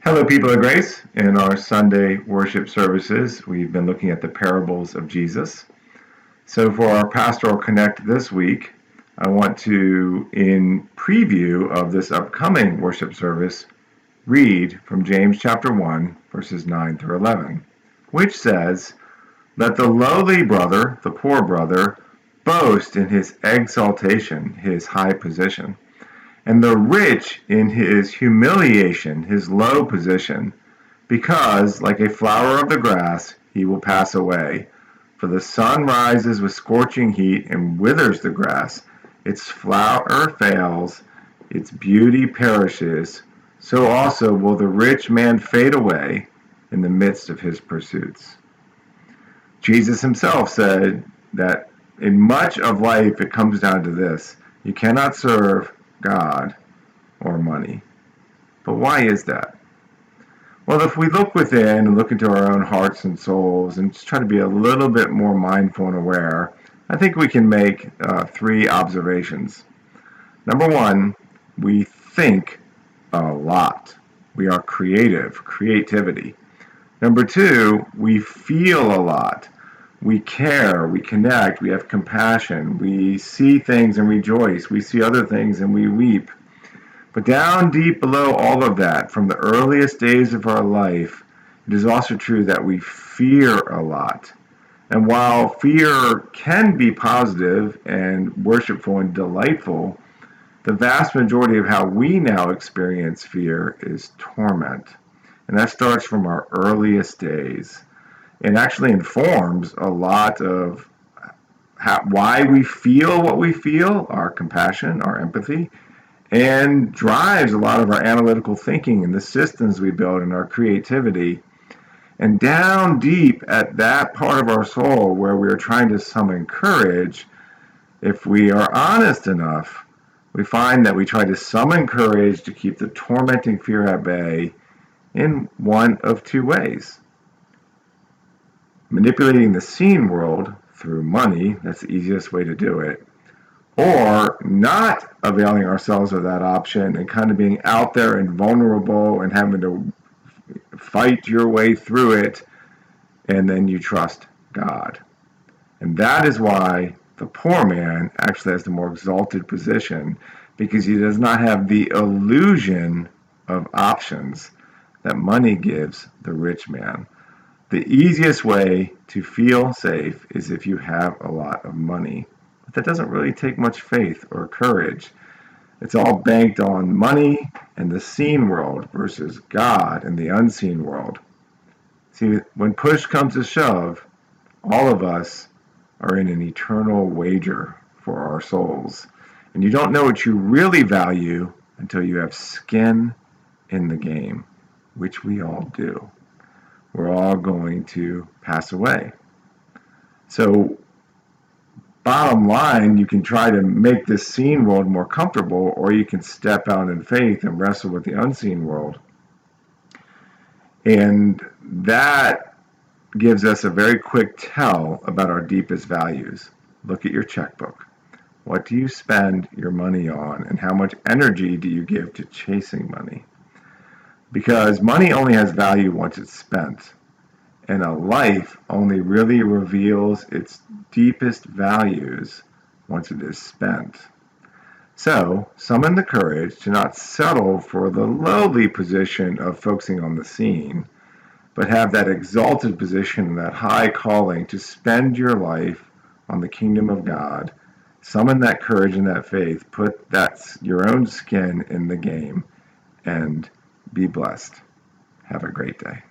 Hello, people of grace. In our Sunday worship services, we've been looking at the parables of Jesus. So for our Pastoral Connect this week, I want to, in preview of this upcoming worship service, read from James chapter 1, verses 9 through 11, which says, "Let the lowly brother, the poor brother, boast in his exaltation, his high position, and the rich in his humiliation, his low position, because, like a flower of the grass, he will pass away. For the sun rises with scorching heat and withers the grass. Its flower fails, its beauty perishes. So also will the rich man fade away in the midst of his pursuits." Jesus himself said that in much of life it comes down to this: you cannot serve God or money. But why is that? Well, if we look within and look into our own hearts and souls and just try to be a little bit more mindful and aware, I think we can make three observations. Number one, we think a lot. We are creativity. Number two, we feel a lot. We care, we connect, we have compassion, we see things and rejoice, we see other things and we weep. But down deep below all of that, from the earliest days of our life, it is also true that we fear a lot. And while fear can be positive and worshipful and delightful, the vast majority of how we now experience fear is torment. And that starts from our earliest days and actually informs a lot of why we feel what we feel, our compassion, our empathy, and drives a lot of our analytical thinking and the systems we build and our creativity. And down deep at that part of our soul where we are trying to summon courage, if we are honest enough, we find that we try to summon courage to keep the tormenting fear at bay in one of two ways. Manipulating the seen world through money, that's the easiest way to do it, or not availing ourselves of that option and kind of being out there and vulnerable and having to fight your way through it, and then you trust God. And that is why the poor man actually has the more exalted position, because he does not have the illusion of options that money gives the rich man. The easiest way to feel safe is if you have a lot of money. But that doesn't really take much faith or courage. It's all banked on money and the seen world versus God and the unseen world. See, when push comes to shove, all of us are in an eternal wager for our souls. And you don't know what you really value until you have skin in the game, which we all do. We're all going to pass away. So, bottom line, you can try to make this seen world more comfortable, or you can step out in faith and wrestle with the unseen world. And that gives us a very quick tell about our deepest values. Look at your checkbook. What do you spend your money on, and how much energy do you give to chasing money? Because money only has value once it's spent, and a life only really reveals its deepest values once it is spent. So, summon the courage to not settle for the lowly position of focusing on the seen, but have that exalted position and that high calling to spend your life on the kingdom of God. Summon that courage and that faith, put your own skin in the game, and be blessed. Have a great day.